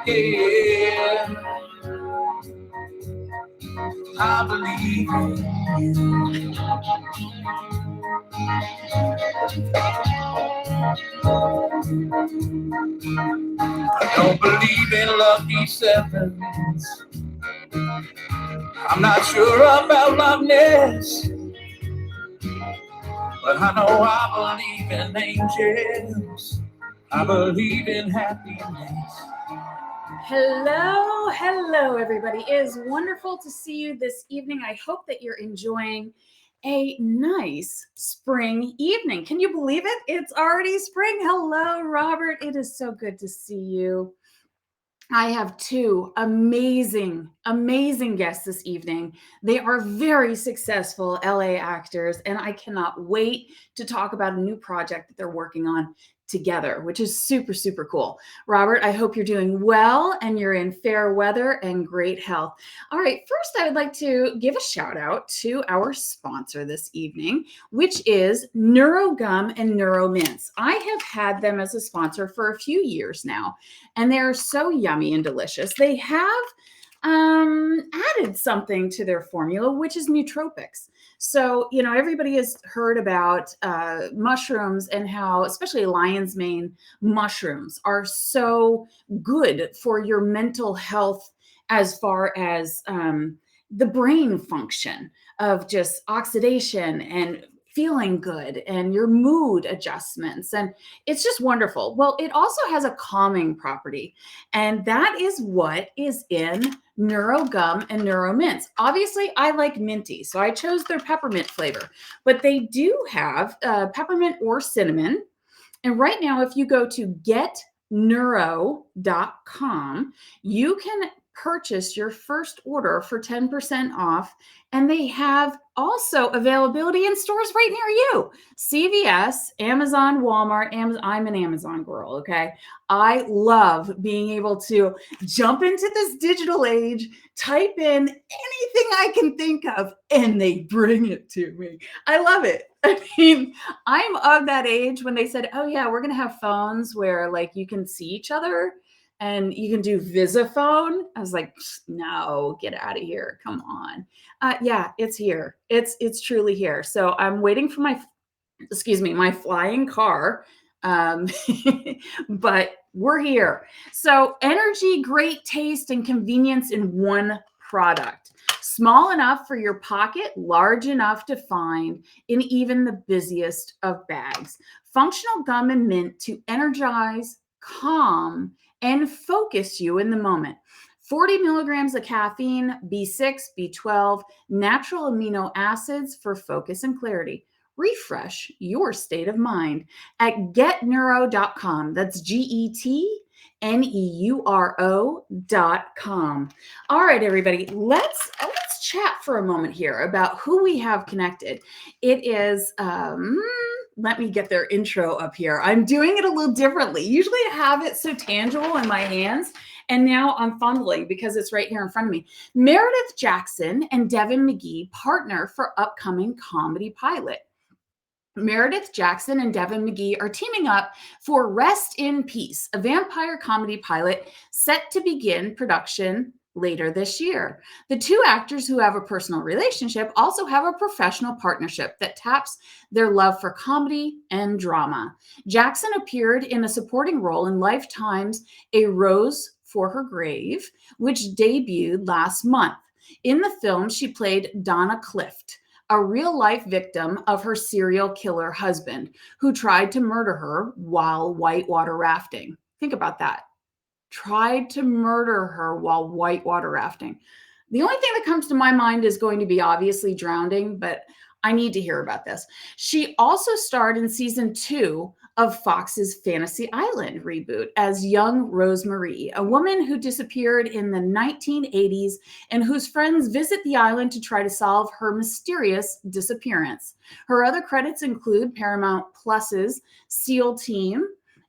Yeah, I believe in you. I don't believe in lucky sevens. I'm not sure about Loch Ness, but I know I believe in angels. I believe in happiness. Hello, everybody. It is wonderful to see you this evening. I hope that you're enjoying a nice spring evening. Can you believe it? It's already spring. Hello, Robert. It is so good to see you. I have two amazing guests this evening. They are very successful LA actors, and I cannot wait to talk about a new project that they're working on together, which is super, super cool. Robert, I hope you're doing well and you're in fair weather and great health. All right, first I would like to give a shout out to our sponsor this evening, which is NeuroGum and NeuroMints. I have had them as a sponsor for a few years now, and they're so yummy and delicious. They have added something to their formula, which is nootropics. So, you know, everybody has heard about mushrooms and how, especially lion's mane mushrooms, are so good for your mental health as far as the brain function of just oxidation and feeling good and your mood adjustments. And it's just wonderful. Well, it also has a calming property, and that is what is in NeuroGum and NeuroMints. Obviously, I like minty, so I chose their peppermint flavor, but they do have peppermint or cinnamon. And right now, if you go to getneuro.com, you can purchase your first order for 10% off. And they have also availability in stores right near you. CVS, Amazon, Walmart, Amazon. I'm an Amazon girl, okay? I love being able to jump into this digital age, type in anything I can think of, and they bring it to me. I love it. I mean, I'm of that age when they said, oh yeah, we're going to have phones where like you can see each other and you can do Visiphone. I was like, no, get out of here. Come on. Yeah, it's here. It's truly here. So I'm waiting for my flying car. But we're here. So energy, great taste, and convenience in one product. Small enough for your pocket, large enough to find in even the busiest of bags. Functional gum and mint to energize, calm, and focus you in the moment. 40 milligrams of caffeine, B6, B12, natural amino acids for focus and clarity. Refresh your state of mind at getneuro.com. That's GETNEURO.com. All right, everybody, let's chat for a moment here about who we have connected. It is, let me get their intro up here. I'm doing it a little differently. Usually I have it so tangible in my hands, and now I'm fumbling because it's right here in front of me. Meredith Jackson and Devin McGee partner for upcoming comedy pilot. Meredith Jackson and Devin McGee are teaming up for Rest in Peace, a vampire comedy pilot set to begin production later this year. The two actors, who have a personal relationship, also have a professional partnership that taps their love for comedy and drama. Jackson appeared in a supporting role in Lifetime's A Rose for Her Grave, which debuted last month. In the film, she played Donna Clift, a real-life victim of her serial killer husband, who tried to murder her while whitewater rafting. Think about that. Tried to murder her while whitewater rafting. The only thing that comes to my mind is going to be obviously drowning, but I need to hear about this. She also starred in season 2 of Fox's Fantasy Island reboot as young Rosemary, a woman who disappeared in the 1980s and whose friends visit the island to try to solve her mysterious disappearance. Her other credits include Paramount Plus's SEAL Team,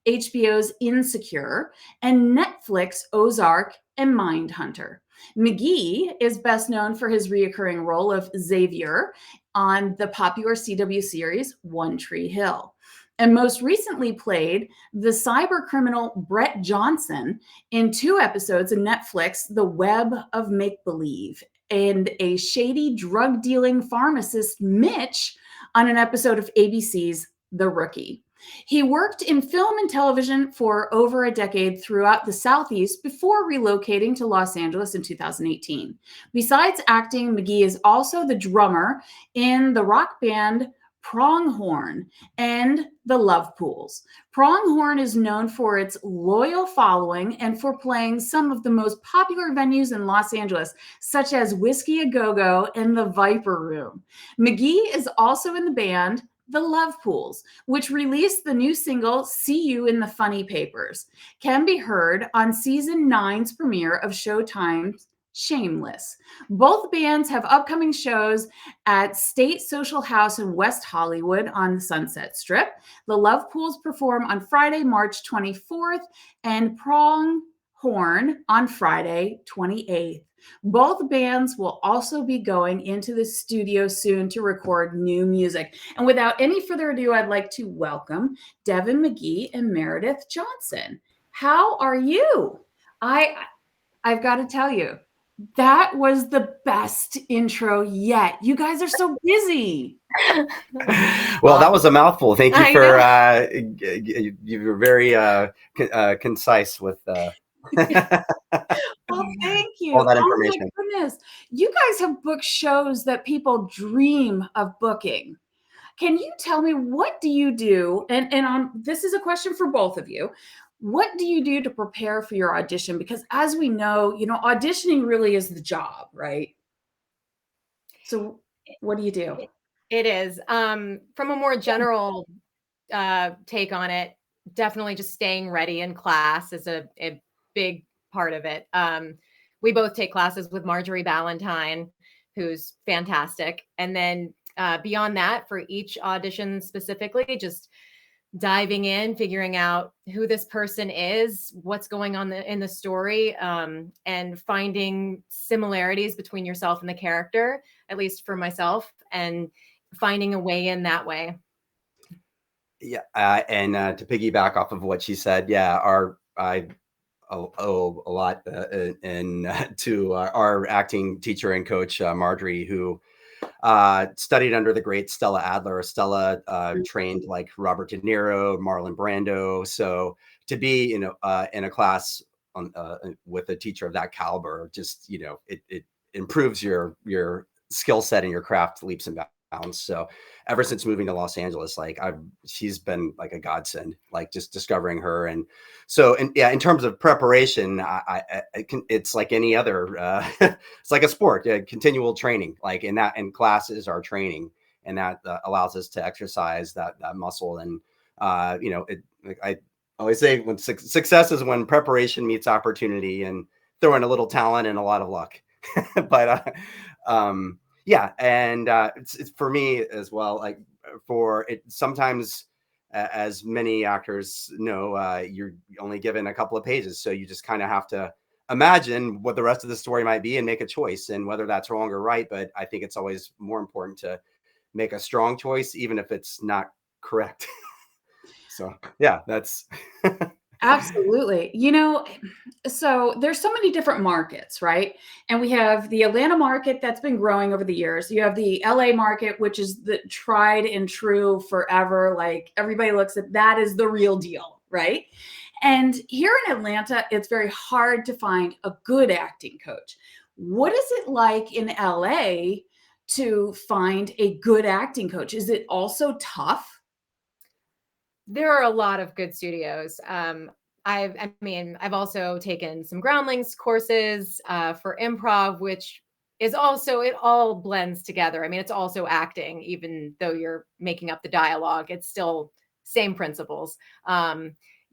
HBO's Insecure, and Netflix Ozark and Mindhunter. McGee is best known for his reoccurring role of Xavier on the popular CW series One Tree Hill, and most recently played the cybercriminal Brett Johnson in 2 episodes of Netflix, The Web of Make-Believe, and a shady drug-dealing pharmacist, Mitch, on an episode of ABC's The Rookie. He worked in film and television for over a decade throughout the Southeast before relocating to Los Angeles in 2018. Besides acting, McGee is also the drummer in the rock band Pronghorn and the Love Pools. Pronghorn is known for its loyal following and for playing some of the most popular venues in Los Angeles, such as Whiskey A Go-Go and the Viper Room. McGee is also in the band The Love Pools, which released the new single See You in the Funny Papers, can be heard on season 9's premiere of Showtime's Shameless. Both bands have upcoming shows at State Social House in West Hollywood on the Sunset Strip. The Love Pools perform on Friday, March 24th, and Pronghorn on Friday, 28th. Both bands will also be going into the studio soon to record new music. And without any further ado, I'd like to welcome Devin McGee and Meredith Johnson. How are you? I've got to tell you, that was the best intro yet. You guys are so busy. Well, that was a mouthful. Thank you for you were very concise with Well, thank you. all that information. Oh my goodness. You guys have booked shows that people dream of booking. Can you tell me, what do you do? And this is a question for both of you. What do you do to prepare for your audition? Because as we know, auditioning really is the job, right? So what do you do? It is. From a more general take on it, definitely just staying ready in class is a big part of it. We both take classes with Marjorie Ballantyne, who's fantastic. And then beyond that, for each audition specifically, just diving in, figuring out who this person is, what's going on in the story, and finding similarities between yourself and the character, at least for myself, and finding a way in that way. Yeah, and to piggyback off of what she said, I owe a lot to our acting teacher and coach, Marjorie, who studied under the great Stella Adler. Stella trained like Robert De Niro, Marlon Brando. So to be in a class with a teacher of that caliber, just it improves your skill set and your craft leaps and bounds. So ever since moving to Los Angeles, she's been like a godsend, like just discovering her. And so, in terms of preparation, it's like any other, it's like a sport, continual training, and classes are training, and that allows us to exercise that muscle. And, I always say when success is when preparation meets opportunity, and throw in a little talent and a lot of luck. But, yeah. And it's for me as well, like for it, sometimes as many actors know, you're only given a couple of pages. So you just kind of have to imagine what the rest of the story might be and make a choice, and whether that's wrong or right. But I think it's always more important to make a strong choice, even if it's not correct. So yeah, that's Absolutely. So there's so many different markets, right? And we have the Atlanta market that's been growing over the years. You have the LA market, which is the tried and true forever. Like everybody looks at that as the real deal, right? And here in Atlanta, it's very hard to find a good acting coach. What is it like in LA to find a good acting coach? Is it also tough? There are a lot of good studios. I've also taken some groundlings courses for improv, which is also, it all blends together. I mean, it's also acting, even though you're making up the dialogue, it's still same principles.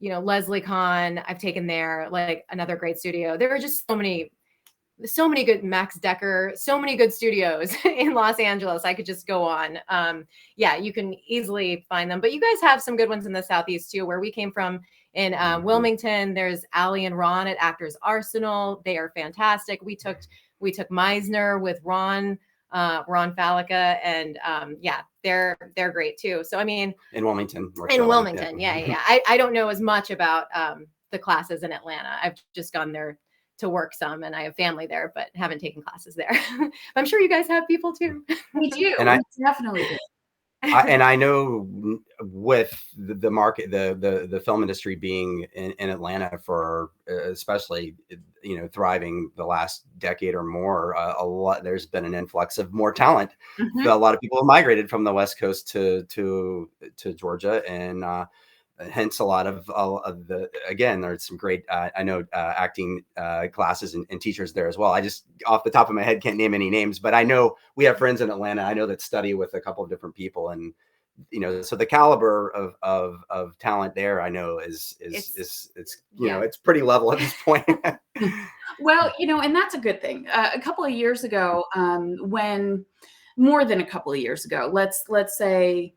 Leslie Kahn, I've taken there, like another great studio. There are just so many good, Max Decker, so many good studios in Los Angeles. I could just go on. You can easily find them, but you guys have some good ones in the Southeast too, where we came from in Wilmington. There's Ali and Ron at Actors Arsenal. They are fantastic. We took Meisner with Ron Ron Falica, and yeah, they're great too. So I mean, in Wilmington. in Wilmington, yeah. I don't know as much about the classes in Atlanta. I've just gone there to work some, and I have family there, but haven't taken classes there. I'm sure you guys have people too. We do. And I- We definitely do. And I know with the market, the film industry being in Atlanta for especially, you know, thriving the last decade or more, a lot, there's been an influx of more talent. Mhm. A lot of people have migrated from the West Coast to Georgia, and hence a lot of the, again, there's some great I know acting classes and teachers there as well. I just off the top of my head can't name any names, but I know we have friends in Atlanta I know that study with a couple of different people, and you know, so the caliber of talent there I know is it's you know, it's pretty level at this point. Well, you know, and that's a good thing. A couple of years ago, when more than a couple of years ago, let's say,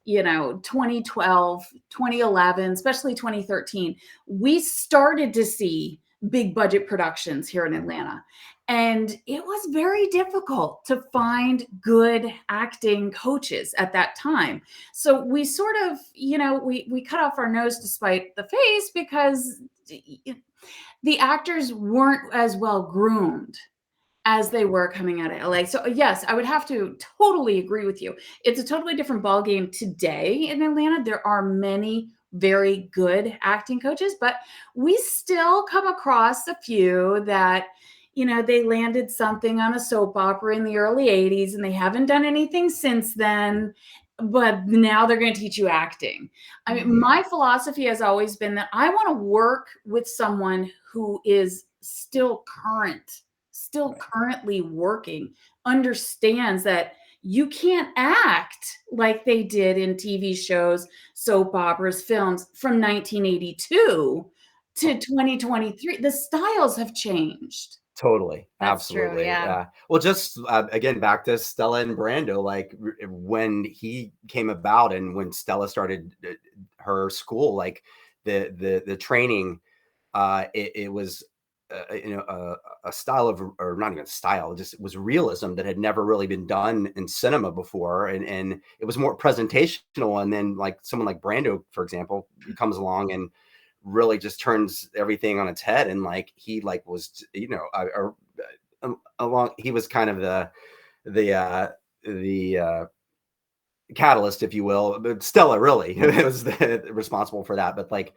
you know, 2012, 2011, especially 2013, we started to see big budget productions here in Atlanta. And it was very difficult to find good acting coaches at that time. So we sort of, you know, we cut off our nose to spite the face because the actors weren't as well groomed as they were coming out of LA. So yes, I would have to totally agree with you. It's a totally different ballgame today in Atlanta. There are many very good acting coaches, but we still come across a few that, you know, they landed something on a soap opera in the early 80s and they haven't done anything since then, but now they're going to teach you acting. I mean, my philosophy has always been that I want to work with someone who is still currently working, understands that you can't act like they did in TV shows, soap operas, films from 1982 to 2023. The styles have changed. Totally. That's true, Absolutely. yeah. Well, just again, back to Stella and Brando, like when he came about and when Stella started her school, like the training, it was, you know, a style of, or not even style, just it was realism that had never really been done in cinema before. And it was more presentational. And then like someone like Brando, for example, comes along and really just turns everything on its head, and like he like was, you know, along, he was kind of the catalyst, if you will, but Stella really was responsible for that. But like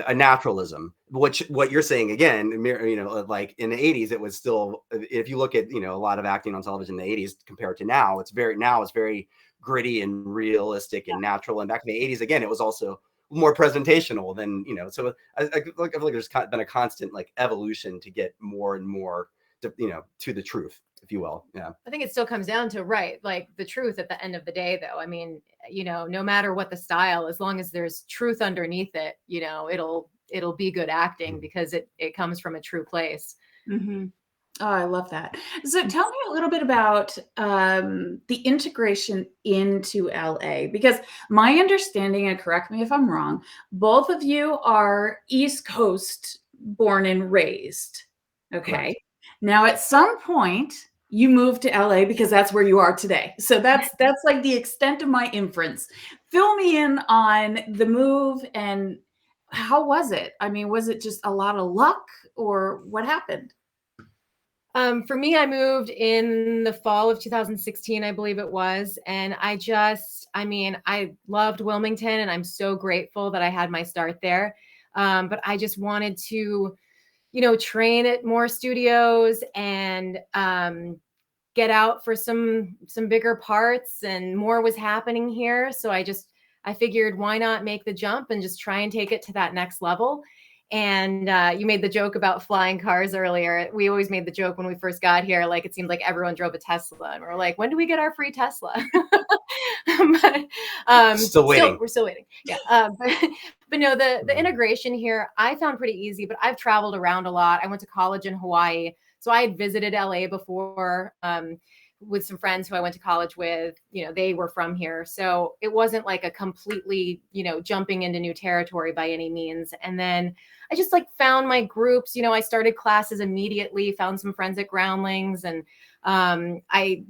a naturalism, which what you're saying again, you know, like in the 80s it was still, if you look at, you know, a lot of acting on television in the 80s compared to now, it's very gritty and realistic and natural. And back in the 80s, again, it was also more presentational than, you know, so I feel like there's been a constant like evolution to get more and more to, you know, to the truth, if you will. Yeah. I think it still comes down to, right, like the truth at the end of the day, though. I mean, you know, no matter what the style, as long as there's truth underneath it, you know, it'll be good acting because it comes from a true place. Mm-hmm. Oh, I love that. So tell me a little bit about the integration into LA, because my understanding, and correct me if I'm wrong, both of you are East Coast born and raised. Okay. Correct. Now, at some point, you moved to LA because that's where you are today. So that's like the extent of my inference. Fill me in on the move and how was it? I mean, was it just a lot of luck or what happened? For me, I moved in the fall of 2016, I believe it was. And I loved Wilmington and I'm so grateful that I had my start there. But I just wanted to, you know, train at more studios and get out for some bigger parts, and more was happening here. So I figured, why not make the jump and just try and take it to that next level. And you made the joke about flying cars earlier. We always made the joke when we first got here, like it seemed like everyone drove a Tesla, and we're like, when do we get our free Tesla? But Still waiting. we're still waiting. Yeah. But no, the integration here I found pretty easy. But I've traveled around a lot. I went to college in Hawaii, so I had visited LA before. with some friends who I went to college with, they were from here. So it wasn't like a completely, jumping into new territory by any means. And then I just like found my groups, I started classes immediately, found some friends at Groundlings, and I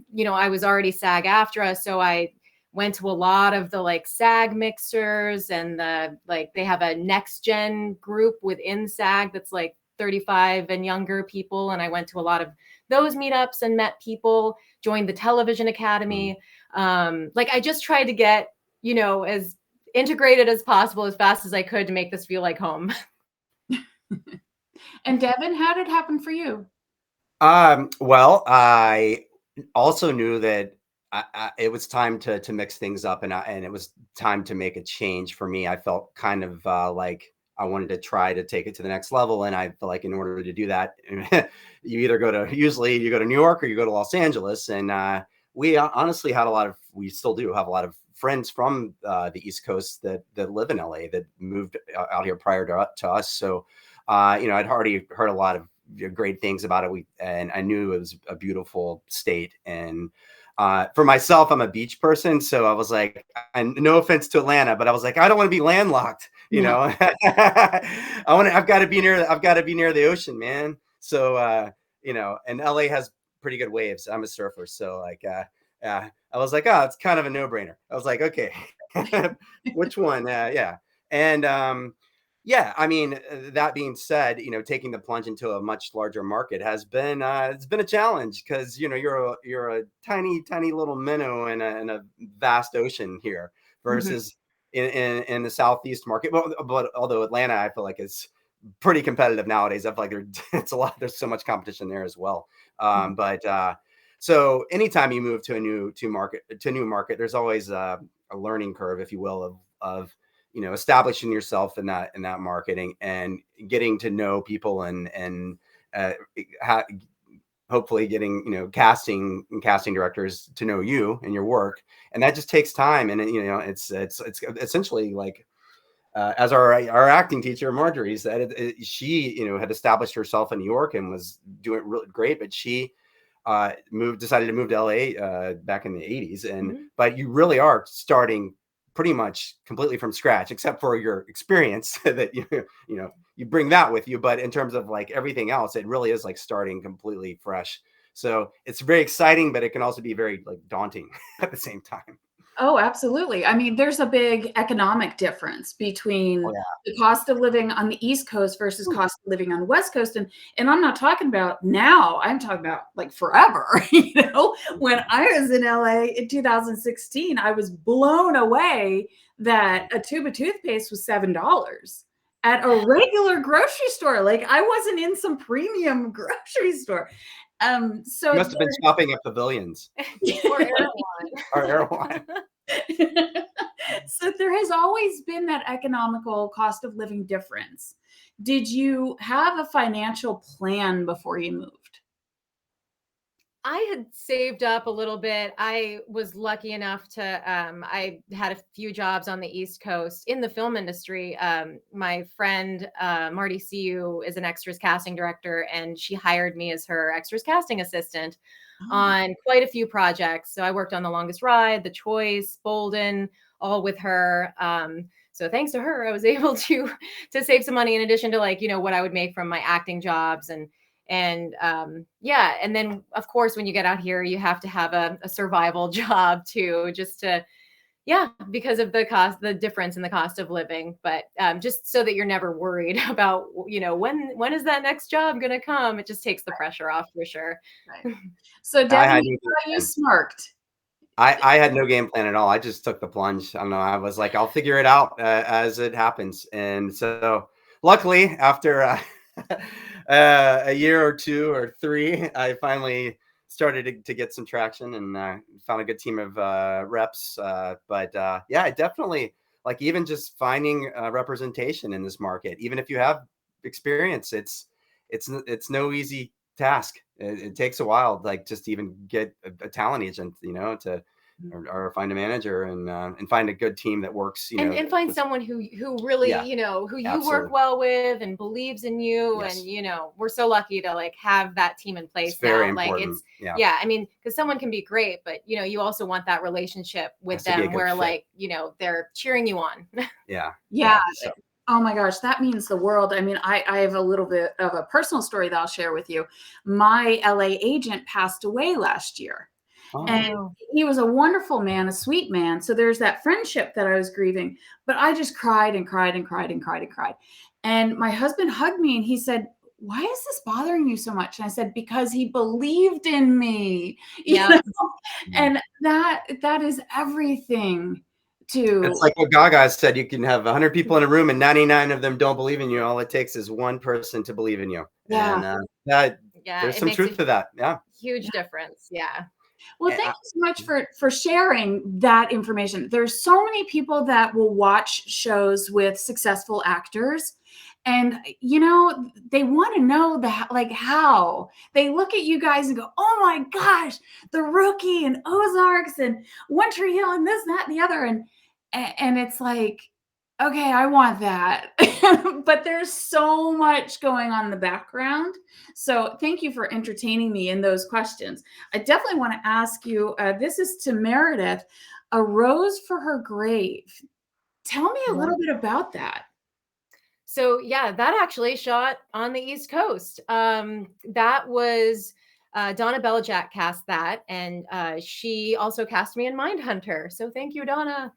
was already SAG-AFTRA. So I went to a lot of the like SAG mixers, and they have a next gen group within SAG that's like 35 and younger people. And I went to a lot of those meetups and met people, joined the Television Academy. I just tried to get, as integrated as possible, as fast as I could, to make this feel like home. And Devin, how did it happen for you? Well, I also knew that it was time to mix things up, and it was time to make a change for me. I felt kind of like I wanted to try to take it to the next level, and I feel like in order to do that, usually you go to New York or you go to Los Angeles, and we honestly we still do have a lot of friends from the East Coast that live in LA that moved out here prior to us. So, I'd already heard a lot of great things about it. And I knew it was a beautiful state. And for myself, I'm a beach person. So I was like, and no offense to Atlanta, but I was like, I don't want to be landlocked, know. I've got to be near the ocean, man. So, and LA has pretty good waves. I'm a surfer. So like, I was like, oh, it's kind of a no-brainer. I was like, okay, which one? Yeah. And, yeah, I mean, that being said, taking the plunge into a much larger market has been it's been a challenge, because you're a tiny little minnow in a vast ocean here versus in the Southeast market. But although Atlanta, I feel like is pretty competitive nowadays. I feel like there's so much competition there as well. So anytime you move to a new market, there's always a learning curve, if you will, of establishing yourself in that marketing and getting to know people and hopefully getting casting directors to know you and your work, and that just takes time. And it's essentially like as our acting teacher Marjorie said, she had established herself in New York and was doing really great, but she decided to move to LA back in the 80s, and but you really are starting pretty much completely from scratch, except for your experience that you bring that with you. But in terms of like everything else, it really is like starting completely fresh. So it's very exciting, but it can also be very like daunting at the same time. Oh, absolutely. I mean, there's a big economic difference between the cost of living on the East Coast versus cost of living on the West Coast. And I'm not talking about now, I'm talking about like forever. When I was in LA in 2016, I was blown away that a tube of toothpaste was $7 at a regular grocery store. Like I wasn't in some premium grocery store. So you must have been shopping at Pavilions or Erewhon. So there has always been that economical cost of living difference. Did you have a financial plan before you moved? I had saved up a little bit. I was lucky enough to, I had a few jobs on the East Coast in the film industry. My friend, Marty Siu, is an extras casting director, and she hired me as her extras casting assistant on quite a few projects. So I worked on The Longest Ride, The Choice, Bolden, all with her. So thanks to her, I was able to save some money in addition to like, what I would make from my acting jobs. And then of course, when you get out here, you have to have a survival job too, just to, because of the difference in the cost of living, but just so that you're never worried about, when is that next job going to come? It just takes the pressure off for sure. Right. So Devin, you smirked. I had no game plan at all. I just took the plunge. I don't know. I was like, I'll figure it out as it happens. And so luckily after a year or two or three, I finally started to get some traction and found a good team of reps. But I definitely like even just finding representation in this market, even if you have experience, it's no easy task. It takes a while, like just to even get a talent agent, to or find a manager and find a good team that works, and find someone who really, Yeah, who you absolutely. work well with and believes in you. Yes. And, we're so lucky to like have that team in place It's very now. important. Like yeah. I mean, because someone can be great, but you also want that relationship with Has to be a them good where fit. like, they're cheering you on. Yeah. So, Oh my gosh, that means the world. I mean, I have a little bit of a personal story that I'll share with you. My LA agent passed away last year. And he was a wonderful man, a sweet man. So there's that friendship that I was grieving, but I just cried and cried and cried and cried and cried. And my husband hugged me and he said, "Why is this bothering you so much?" And I said, "Because he believed in me." Yeah. And that is everything to. it's like what Gaga said, you can have 100 people in a room and 99 of them don't believe in you. All it takes is one person to believe in you. Yeah. And there's it some makes truth to that. Yeah. huge difference. Yeah. Well, thank you so much for sharing that information. There's so many people that will watch shows with successful actors, and they want to know how they look at you guys and go, "Oh my gosh, The Rookie and Ozarks and One Tree Hill and this, that, and the other," and it's like, okay, I want that. But there's so much going on in the background. So thank you for entertaining me in those questions. I definitely want to ask you, this is to Meredith, A Rose for Her Grave. Tell me a little bit about that. So yeah, that actually shot on the East Coast. That was Donna Belijack cast that, and she also cast me in Mindhunter. So thank you, Donna.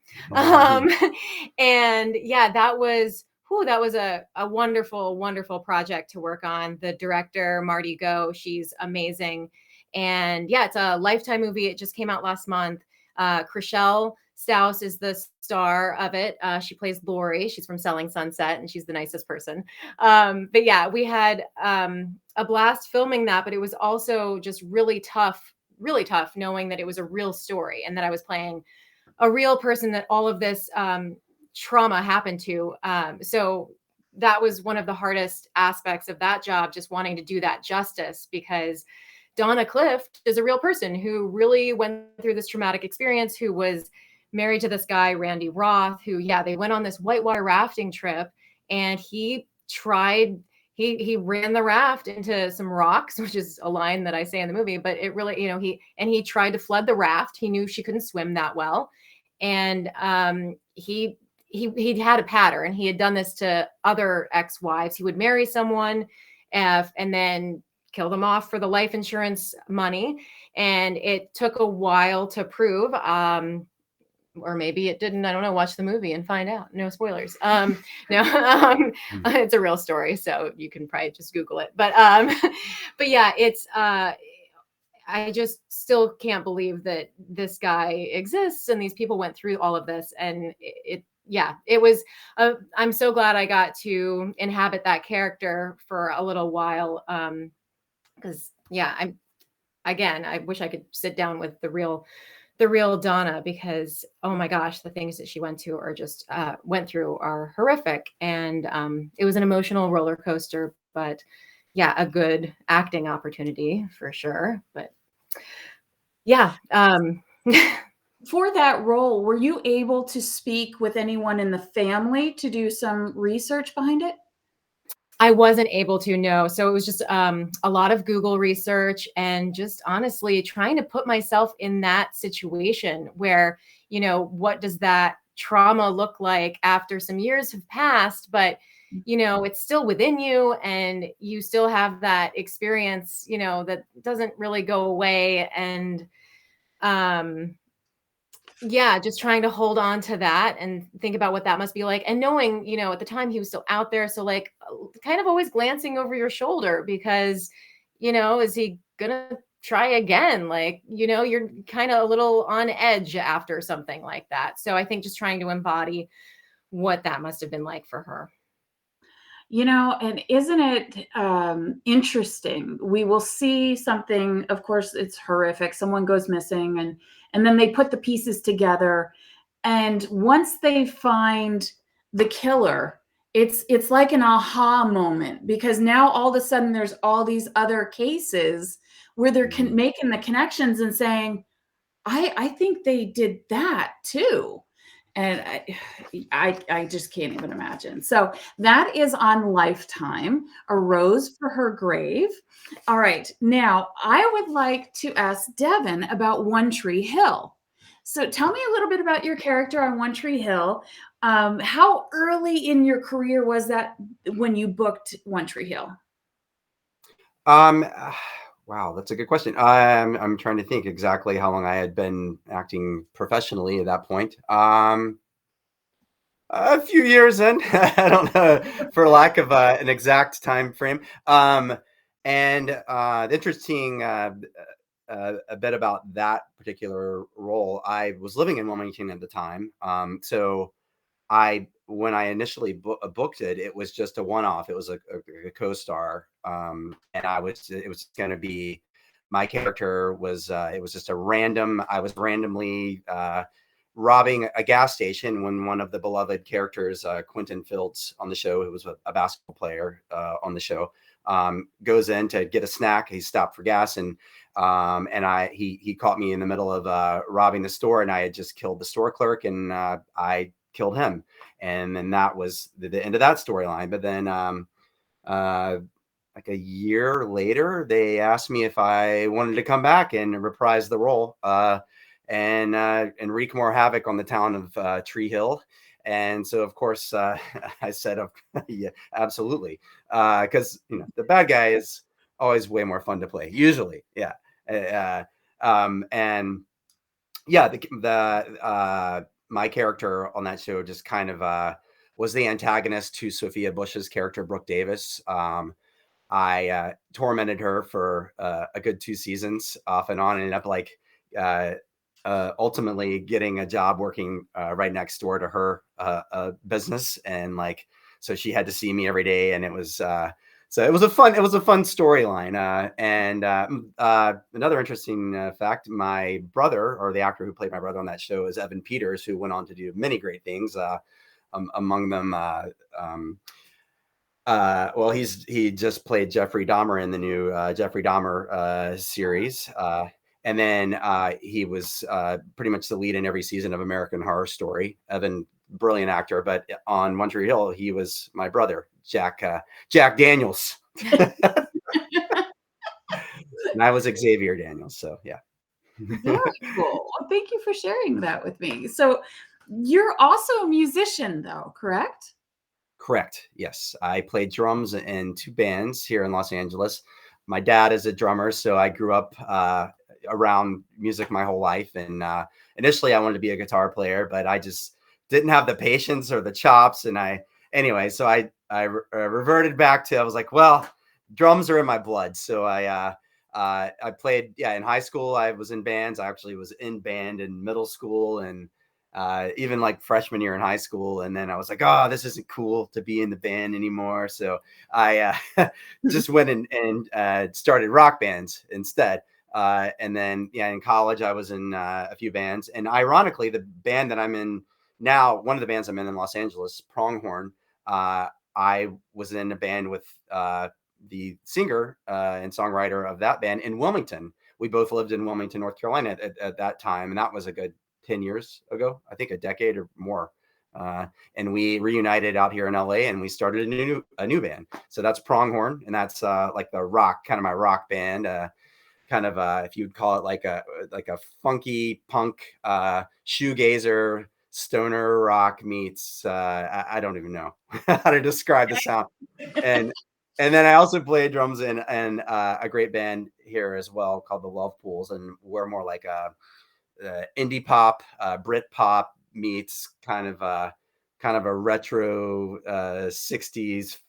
And yeah, that was a wonderful, wonderful project to work on. The director, Marty Go, she's amazing. And yeah, it's a Lifetime movie. It just came out last month. Chriselle Staus is the star of it. She plays Lori. She's from Selling Sunset, and she's the nicest person. But yeah, we had a blast filming that, but it was also just really tough knowing that it was a real story and that I was playing a real person that all of this trauma happened to. So that was one of the hardest aspects of that job, just wanting to do that justice, because Donna Clift is a real person who really went through this traumatic experience, who was married to this guy, Randy Roth, who, they went on this whitewater rafting trip, and he ran the raft into some rocks, which is a line that I say in the movie, but it really, he tried to flood the raft. He knew she couldn't swim that well. And he had a pattern. He had done this to other ex-wives. He would marry someone and then kill them off for the life insurance money. And it took a while to prove, or maybe it didn't. I don't know. Watch the movie and find out. No spoilers. No, it's a real story, so you can probably just Google it. But yeah, it's. I just still can't believe that this guy exists and these people went through all of this. And it was. I'm so glad I got to inhabit that character for a little while. Because I wish I could sit down with the real Donna, because oh my gosh, the things that she went through are horrific. And it was an emotional roller coaster, but yeah, a good acting opportunity for sure. But yeah. For that role, were you able to speak with anyone in the family to do some research behind it? I wasn't able to, no. So it was just a lot of Google research and just honestly trying to put myself in that situation where, what does that trauma look like after some years have passed, but, it's still within you and you still have that experience, that doesn't really go away. And just trying to hold on to that and think about what that must be like. And knowing, at the time he was still out there. So like kind of always glancing over your shoulder because, is he gonna try again? Like, you're kind of a little on edge after something like that. So I think just trying to embody what that must have been like for her. And isn't it interesting? We will see something, of course, it's horrific. Someone goes missing and then they put the pieces together. And once they find the killer, it's like an aha moment, because now all of a sudden there's all these other cases where they're making the connections and saying, I think they did that too. And I just can't even imagine. So that is on Lifetime, A Rose for Her Grave. All right. Now I would like to ask Devin about One Tree Hill. So tell me a little bit about your character on One Tree Hill. How early in your career was that when you booked One Tree Hill? Um, wow, that's a good question. I'm trying to think exactly how long I had been acting professionally at that point. A few years in, I don't know, for lack of an exact time frame. And the interesting a bit about that particular role, I was living in Wilmington at the time. So when I initially booked it, it was just a one-off. It was a co-star, and it was going to be, my character was, it was just I was randomly robbing a gas station when one of the beloved characters, Quentin Fields on the show, who was a basketball player on the show, goes in to get a snack. He stopped for gas, and he caught me in the middle of robbing the store, and I had just killed the store clerk, and I killed him. And then that was the end of that storyline. But then like a year later, they asked me if I wanted to come back and reprise the role and wreak more havoc on the town of Tree Hill. And so, of course, I said, yeah, absolutely. Because, the bad guy is always way more fun to play, usually. Yeah. And yeah, my character on that show just kind of was the antagonist to Sophia Bush's character, Brooke Davis. I tormented her for a good 2 seasons off and on, and ended up like ultimately getting a job working right next door to her business, and like, so she had to see me every day, and it was so it was a fun storyline. And another interesting fact: my brother, or the actor who played my brother on that show, is Evan Peters, who went on to do many great things. Among them, well, he just played Jeffrey Dahmer in the new Jeffrey Dahmer series. And then he was pretty much the lead in every season of American Horror Story. Evan, brilliant actor, but on One Tree Hill, he was my brother, Jack Daniels. And I was Xavier Daniels. So yeah. Very cool. Well, thank you for sharing that with me. So you're also a musician, though, correct? Correct. Yes. I played drums in 2 bands here in Los Angeles. My dad is a drummer, so I grew up around music my whole life. And initially I wanted to be a guitar player, but I just didn't have the patience or the chops. And so I reverted back to, I was like, well, drums are in my blood. So I played, in high school. I was in bands. I actually was in band in middle school, and even like freshman year in high school. And then I was like, oh, this isn't cool to be in the band anymore. So I just went and started rock bands instead. And then, in college, I was in a few bands. And ironically, the band that I'm in now, one of the bands I'm in Los Angeles, Pronghorn, I was in a band with the singer and songwriter of that band in Wilmington. We both lived in Wilmington, North Carolina at that time. And that was a good 10 years ago, I think a decade or more. And we reunited out here in LA, and we started a new band. So that's Pronghorn. And that's like the rock, kind of my rock band, kind of if you'd call it like a funky punk shoegazer stoner rock meets I don't even know how to describe the sound. And then I also play drums in a great band here as well called the Love Pools, and we're more like a indie pop, Brit pop meets kind of a retro 60s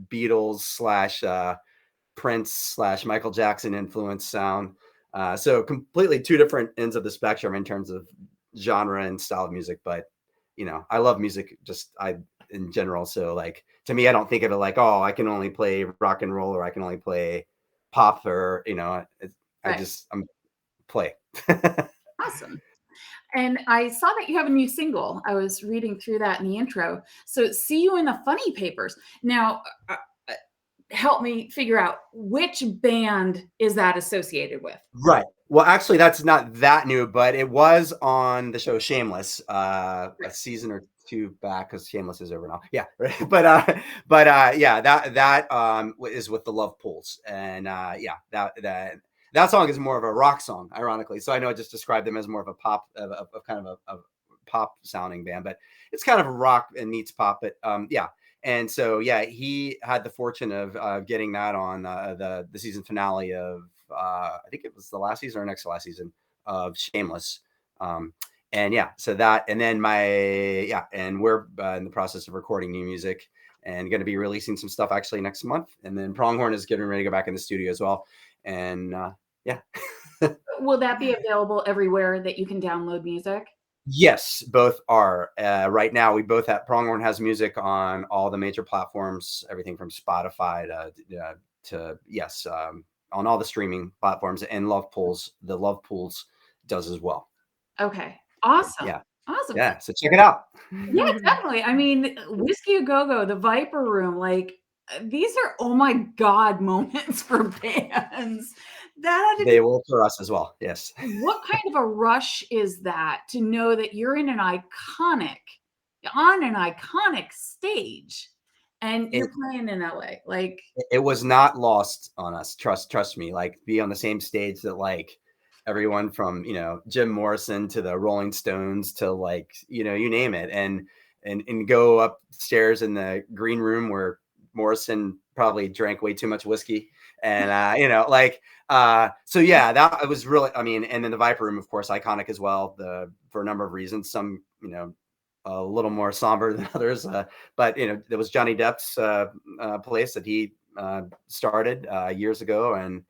Beatles / Prince / Michael Jackson influence sound. So completely 2 different ends of the spectrum in terms of genre and style of music. But I love music in general. So like, to me, I don't think of it like, oh, I can only play rock and roll, or I can only play pop, or I'm play. Awesome. And I saw that you have a new single. I was reading through that in the intro. So, See You in the Funny Papers. Now, help me figure out which band is that associated with. Right. Well, actually, that's not that new, but it was on the show Shameless, a season or two back, because Shameless is over now. Yeah, right. But yeah, that is with the Love Pools, and yeah, that song is more of a rock song, ironically. So I know I just described them as more of a pop, of kind of a pop sounding band, but it's kind of rock and meets pop. But yeah. And so, yeah, he had the fortune of getting that on the season finale of, I think it was the last season or next to last season of Shameless. And yeah, so that, and then and we're in the process of recording new music and going to be releasing some stuff actually next month. And then Pronghorn is getting ready to go back in the studio as well. And yeah. Will that be available everywhere that you can download music? Yes, both are. Right now, we both have Pronghorn has music on all the major platforms, everything from Spotify to yes, on all the streaming platforms, and the Love Pools does as well. Okay, awesome. Yeah, Awesome. yeah. So check it out. Yeah, definitely. I mean, Whiskey A Go-Go, the Viper Room, like these are oh my God moments for bands. That had to be They will for us as well. Yes. what kind of a rush is that to know that you're in on an iconic stage and you're playing in LA? Like, It was not lost on us. Trust me. Like, be on the same stage that like everyone from Jim Morrison to the Rolling Stones to like you name it, and go upstairs in the green room where Morrison probably drank way too much whiskey, and so yeah, that it was really. I mean, and then the Viper Room, of course, iconic as well. For a number of reasons. Some a little more somber than others, but there was Johnny Depp's place that he started years ago, and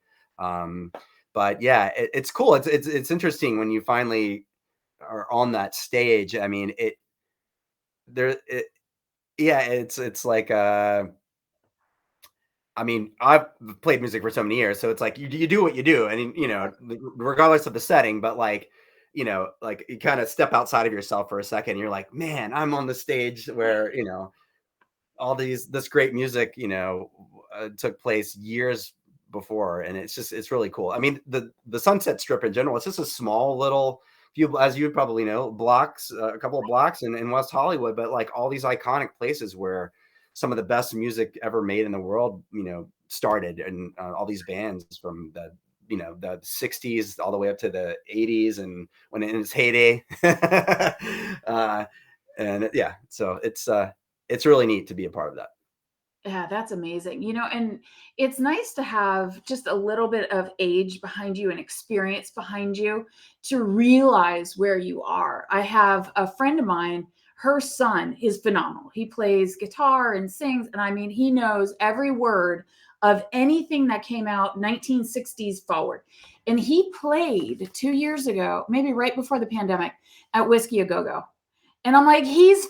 but yeah, it's cool. It's interesting when you finally are on that stage. I mean, it's like I mean, I've played music for so many years, so it's like you do what you do, and regardless of the setting. But like, like you kind of step outside of yourself for a second. And you're like, man, I'm on the stage where all this great music, took place years before, and it's really cool. I mean, the Sunset Strip in general, it's just a small little few, as you probably know, blocks, a couple of blocks in West Hollywood, but like all these iconic places where some of the best music ever made in the world, started, and all these bands from the 60s all the way up to the 80s, and when in its heyday. And yeah, so it's really neat to be a part of that. yeah, that's amazing. And it's nice to have just a little bit of age behind you and experience behind you to realize where you are. I have a friend of mine, her son is phenomenal. He plays guitar and sings, and I mean, he knows every word of anything that came out 1960s forward. And he played 2 years ago, maybe right before the pandemic, at Whiskey A Go-Go. And I'm like, he's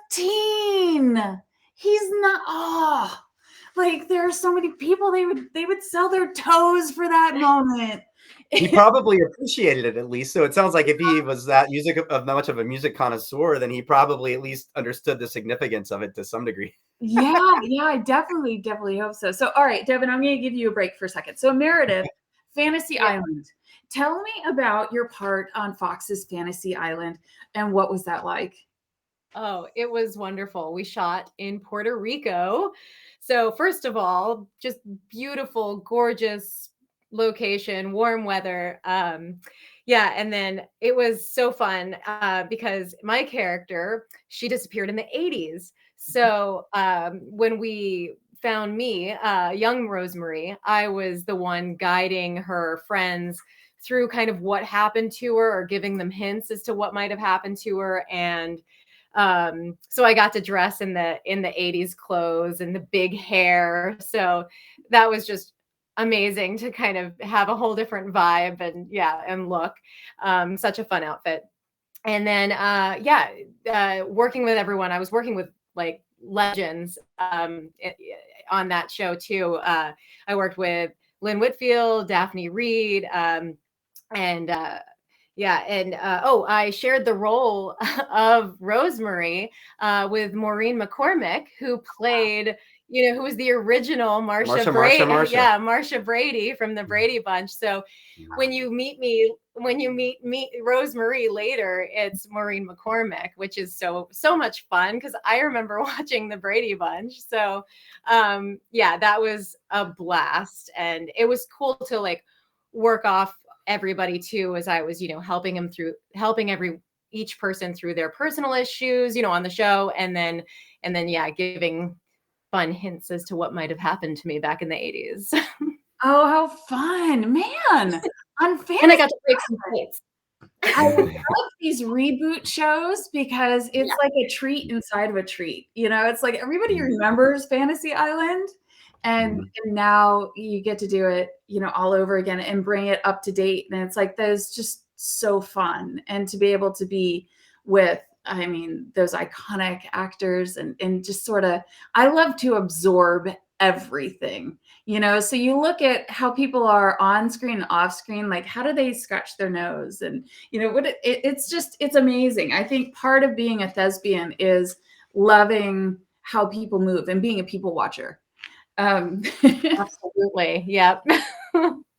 15. He's not, like there are so many people they would sell their toes for that moment. He probably appreciated it, at least. So it sounds like if he was that much of a music connoisseur, then he probably at least understood the significance of it to some degree. Yeah, I definitely hope so. So all right, Devin, I'm going to give you a break for a second. So Meredith, Fantasy Island. Tell me about your part on Fox's Fantasy Island and what was that like? Oh, it was wonderful. We shot in Puerto Rico. So, first of all, just beautiful, gorgeous location, warm weather. Yeah, and then it was so fun because my character, she disappeared in the 80s. So, when we found me, young Rosemary, I was the one guiding her friends through kind of what happened to her, or giving them hints as to what might have happened to her. And so I got to dress in the 80s clothes and the big hair. So that was just amazing to kind of have a whole different vibe and look. Such a fun outfit. And then working with everyone, I was working with like legends on that show too. I worked with Lynn Whitfield, Daphne Reed, and Yeah, and I shared the role of Rosemary with Maureen McCormick, who played, who was the original Marsha Brady. Marsha. Yeah, Marsha Brady from the Brady Bunch. So when you meet Rosemary later, it's Maureen McCormick, which is so much fun because I remember watching the Brady Bunch. So yeah, that was a blast, and it was cool to like work off everybody too, as I was, helping each person through their personal issues, on the show, and then yeah, giving fun hints as to what might have happened to me back in the 80s. Oh, how fun, man. On Fantasy And I got to break some plates. I love these reboot shows because it's like a treat inside of a treat. It's like everybody remembers Fantasy Island, and now you get to do it, all over again and bring it up to date. And it's like, that's just so fun. And to be able to be with, those iconic actors and just sort of, I love to absorb everything. So you look at how people are on screen and off screen, like how do they scratch their nose, and it's amazing. I think part of being a thespian is loving how people move and being a people watcher. Absolutely. Yep.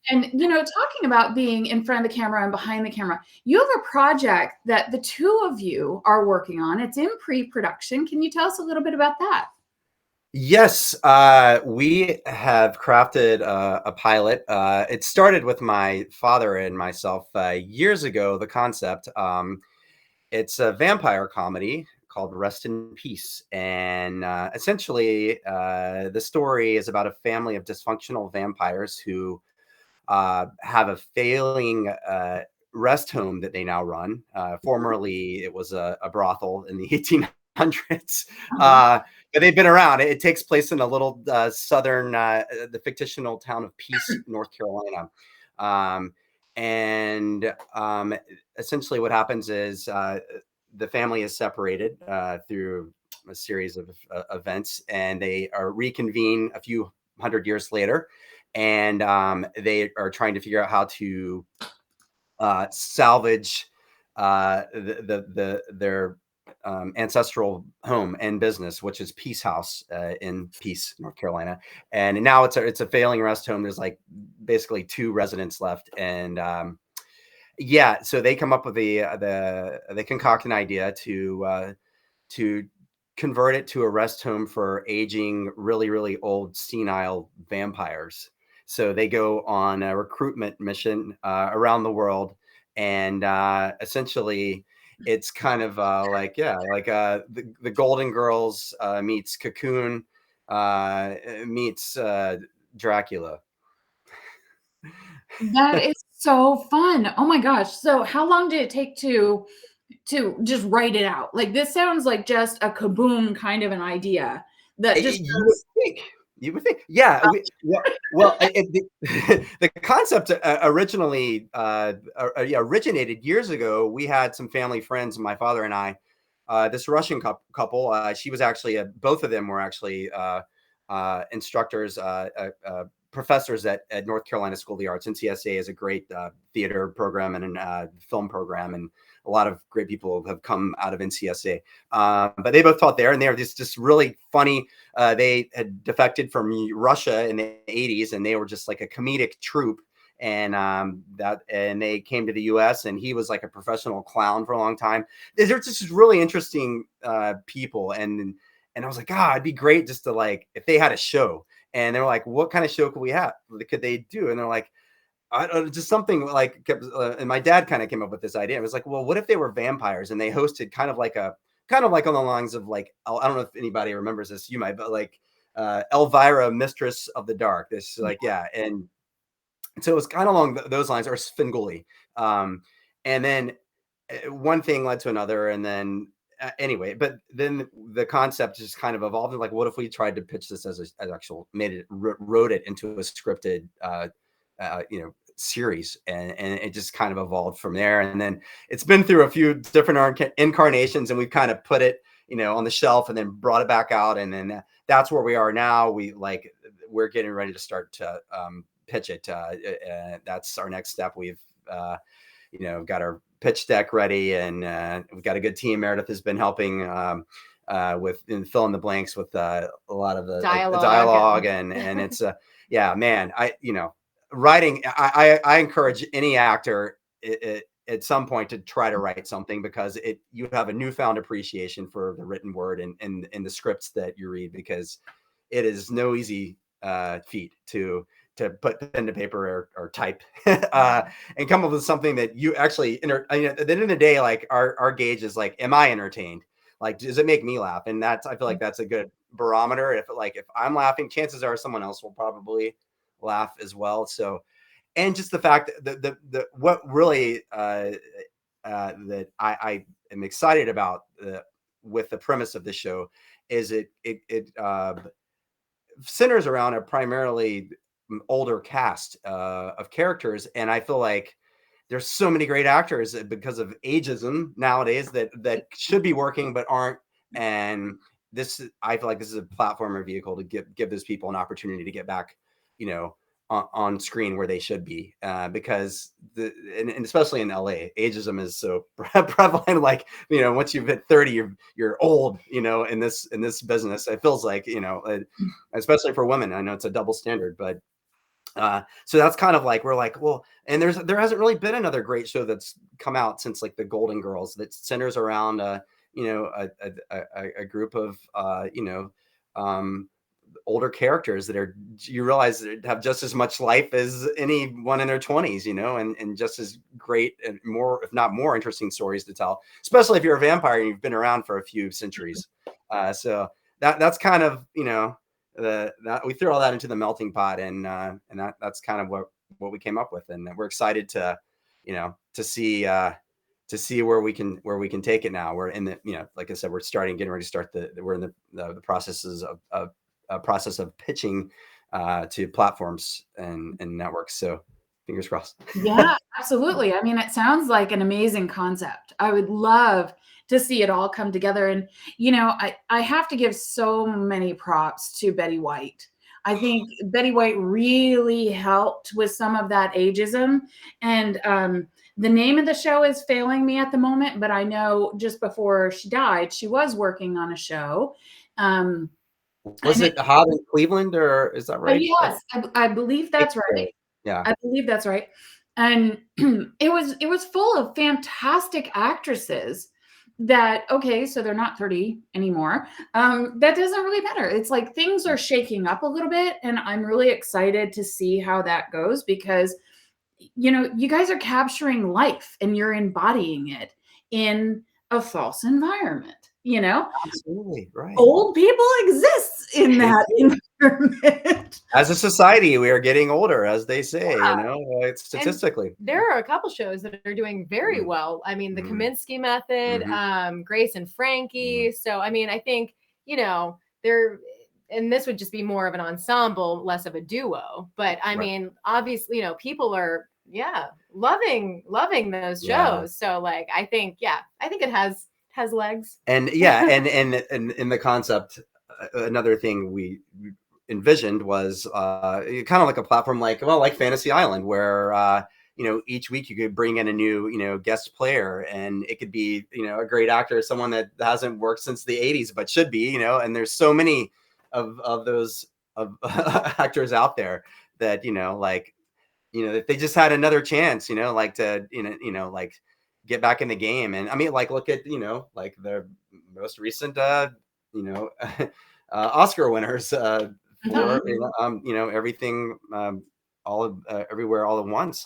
And talking about being in front of the camera and behind the camera, you have a project that the two of you are working on. It's in pre-production. Can you tell us a little bit about that? Yes, we have crafted a pilot. It started with my father and myself years ago, the concept. It's a vampire comedy called Rest in Peace. And essentially, the story is about a family of dysfunctional vampires who have a failing rest home that they now run. Formerly, it was a brothel in the 1800s. But they've been around. It takes place in a little southern, the fictional town of Peace, North Carolina. Essentially what happens is the family is separated through a series of events, and they are reconvene a few hundred years later, and they are trying to figure out how to salvage their ancestral home and business, which is Peace House in Peace, North Carolina. And now it's a failing rest home. There's like basically 2 residents left, and so they come up with they concoct an idea to convert it to a rest home for aging, really, really old, senile vampires. So they go on a recruitment mission around the world, and essentially it's kind of the Golden Girls meets Cocoon meets Dracula. That is so fun. Oh my gosh. So how long did it take to just write it out? Like, this sounds like just a kaboom kind of an idea that just You would think, yeah. The concept originally originated years ago. We had some family friends, my father and I, this Russian couple. She was actually both of them were actually instructors, professors at North Carolina School of the Arts. NCSA is a great theater program and a film program, and a lot of great people have come out of NCSA. But they both taught there, and they were just really funny. They had defected from Russia in the 80s, and they were just like a comedic troupe. And they came to the U.S., and he was like a professional clown for a long time. They're just really interesting people, and I was like, it'd be great just to, like, if they had a show. And they were like, what kind of show could they do? And they're like, just something like, and my dad kind of came up with this idea. It was like, well, what if they were vampires and they hosted kind of like on the lines of, like, I don't know if anybody remembers this, you might, but like Elvira, Mistress of the Dark. This, like, yeah. And so it was kind of along those lines, or Svengoolie. And then one thing led to another, and then anyway, but then the concept just kind of evolved. Like, what if we tried to pitch this as wrote it into a scripted, series, and it just kind of evolved from there. And then it's been through a few different incarnations, and we've kind of put it, on the shelf, and then brought it back out. And then that's where we are now. We're getting ready to start to pitch it. That's our next step. got our pitch deck ready, and we've got a good team. Meredith has been helping with fill in the blanks with a lot of the dialogue and it's yeah, man, writing. I encourage any actor at some point to try to write something, because you have a newfound appreciation for the written word and the scripts that you read, because it is no easy feat to put pen to paper or type and come up with something that you actually at the end of the day, like our gauge is like, am I entertained? Like, does it make me laugh? And I feel like that's a good barometer. If I'm laughing, chances are someone else will probably laugh as well. So, and just the fact that what really that I am excited about with the premise of the show is it centers around a primarily older cast of characters, and I feel like there's so many great actors because of ageism nowadays that should be working but aren't. And I feel like this is a platform or vehicle to give those people an opportunity to get back, on screen where they should be, because and especially in LA, ageism is so prevalent. Like, once you've hit 30, you're old, in this business. It feels like, especially for women. I know it's a double standard, but so that's kind of like, we're like, well, and there hasn't really been another great show that's come out since like the Golden Girls that centers around a group of older characters that you realize have just as much life as anyone in their 20s, and just as great and more, if not more, interesting stories to tell, especially if you're a vampire and you've been around for a few centuries. So that's kind of, that we threw all that into the melting pot, and that's kind of what we came up with, and we're excited to see where we can take it now. We're in the, like I said, we're getting ready to start we're in the processes of process of pitching to platforms and networks. So fingers crossed. Yeah, absolutely. I mean, it sounds like an amazing concept. I would love to see it all come together. And, I have to give so many props to Betty White. I think Betty White really helped with some of that ageism. And the name of the show is failing me at the moment, but I know just before she died, she was working on a show. Was it Hot in Cleveland, or is that right? Yes, I believe that's right. Yeah, I believe that's right. And it was full of fantastic actresses that, okay, so they're not 30 anymore. That doesn't really matter. It's like things are shaking up a little bit, and I'm really excited to see how that goes, because you guys are capturing life and you're embodying it in a false environment. absolutely right. Old people exist in that environment. As a society, we are getting older, as they say, statistically. And there are a couple shows that are doing very well. I mean, the Kaminsky Method, Grace and Frankie. So, I mean, I think, and this would just be more of an ensemble, less of a duo. But I mean, obviously, people are, loving those shows. Yeah. So like, I think it has legs. And and in the concept, another thing we envisioned was kind of like a platform like Fantasy Island, where each week you could bring in a new guest player, and it could be a great actor, someone that hasn't worked since the 80s but should be, and there's so many of those actors out there that if they just had another chance, to get back in the game. And I mean, look at the most recent Oscar winners for everything everywhere all at once,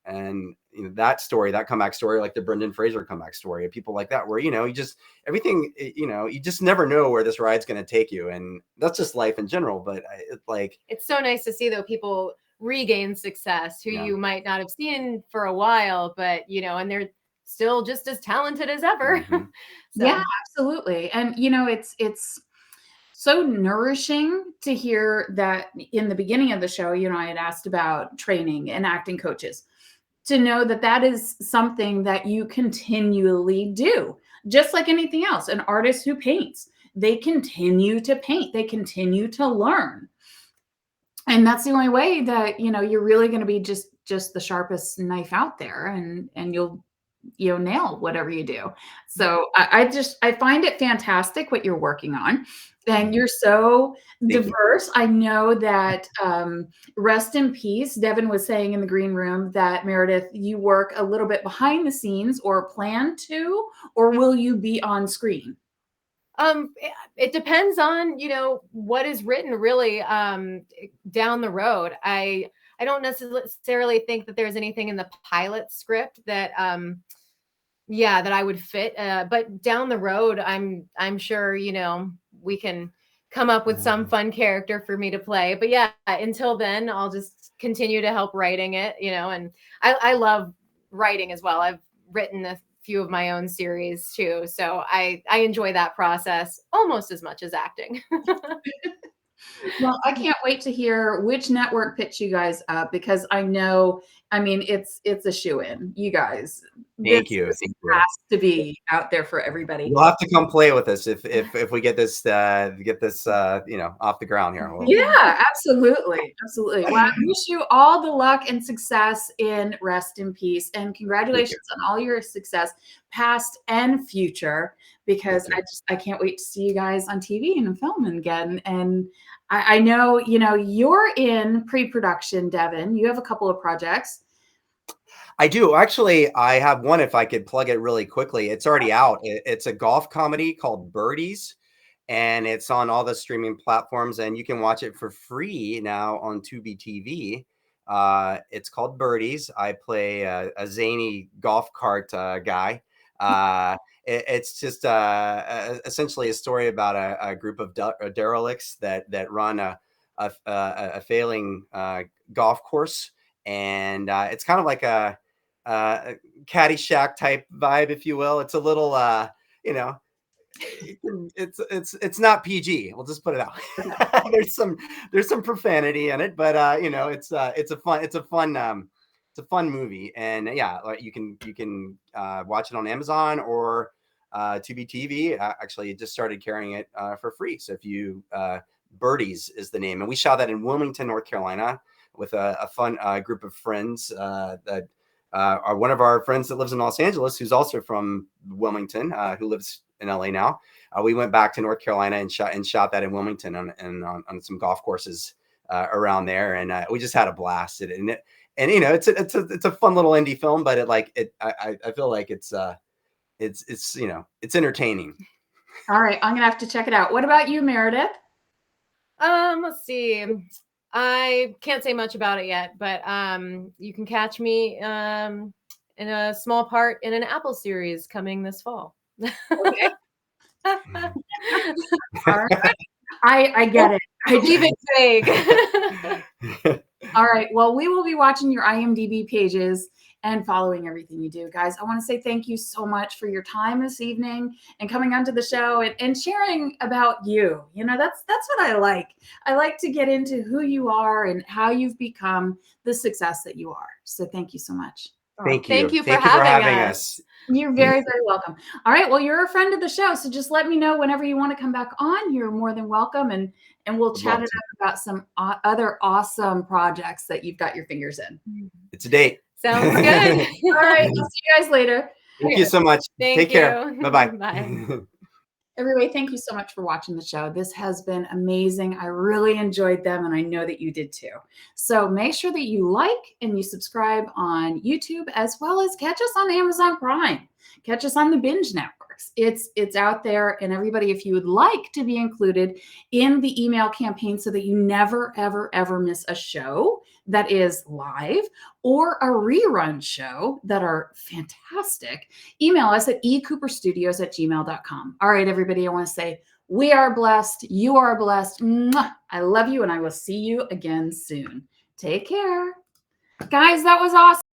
and that story, that comeback story, like the Brendan Fraser comeback story, of people like that, where you just everything, you just never know where this ride's going to take you, and that's just life in general. But it's so nice to see, though, people regain success who you might not have seen for a while, but and they're still just as talented as ever. So. Yeah, absolutely. And it's so nourishing to hear that in the beginning of the show, I had asked about training and acting coaches, to know that is something that you continually do, just like anything else. An artist who paints, they continue to paint, they continue to learn. And that's the only way that, you're really going to be just just the sharpest knife out there, and you'll nail whatever you do. So I find it fantastic what you're working on, and you're so diverse. I know that rest in peace. Devin was saying in the green room that Meredith, you work a little bit behind the scenes, or plan to, or will you be on screen? It depends on, what is written really down the road. I don't necessarily think that there's anything in the pilot script that that I would fit. But down the road, I'm sure, we can come up with some fun character for me to play. But yeah, until then, I'll just continue to help writing it, and I love writing as well. I've written a few of my own series too. So I enjoy that process almost as much as acting. Well, I can't wait to hear which network picks you guys up, because I know, it's a shoo-in. You guys, Thank you. This has to be out there for everybody. You'll have to come play with us if we get this off the ground here. Yeah, absolutely. Well, I wish you all the luck and success in Rest in Peace, and congratulations on all your success, past and future, because I can't wait to see you guys on TV and filming again. And I know, you're in pre-production, Devin. You have a couple of projects. I do. Actually, I have one, if I could plug it really quickly. It's already out. It's a golf comedy called Birdies, and it's on all the streaming platforms, and you can watch it for free now on Tubi TV. It's called Birdies. I play a zany golf cart guy. It's just essentially a story about a group of derelicts that run a failing golf course, and it's kind of like a Caddyshack type vibe, if you will. It's a little it's not PG. We'll just put it out. there's some profanity in it, but it's a fun movie, and you can watch it on Amazon or Tubi TV. Actually, it just started carrying it for free. So if you Birdies is the name, and we shot that in Wilmington, North Carolina, with a fun group of friends that are one of our friends that lives in Los Angeles, who's also from Wilmington, who lives in LA now. We went back to North Carolina and shot that in Wilmington on some golf courses around there, and we just had a blast. It's a fun little indie film, but I feel like it's entertaining. All right, I'm gonna have to check it out. What about you, Meredith? Let's see. I can't say much about it yet, but you can catch me in a small part in an Apple series coming this fall. Okay. All right. I get it. I leave it vague. All right. Well, we will be watching your IMDb pages and following everything you do. Guys, I want to say thank you so much for your time this evening and coming onto the show and sharing about you. That's what I like. I like to get into who you are and how you've become the success that you are. So thank you so much. Thank you. Thank you for having us. You're very, very welcome. All right. Well, you're a friend of the show, so just let me know whenever you want to come back on. You're more than welcome, and we'll chat it up about some other awesome projects that you've got your fingers in. It's a date. Sounds good. All right. We'll see you guys later. Thank you so much. Take care. Bye-bye. Bye. Everybody, thank you so much for watching the show. This has been amazing. I really enjoyed them, and I know that you did too. So make sure that you like and you subscribe on YouTube, as well as catch us on Amazon Prime. Catch us on the Binge Networks. It's out there. And everybody, if you would like to be included in the email campaign so that you never, ever, ever miss a show that is live or a rerun show that are fantastic, email us at ecooperstudios@gmail.com. All right, everybody, I want to say we are blessed. You are blessed. Mwah! I love you, and I will see you again soon. Take care. Guys, that was awesome.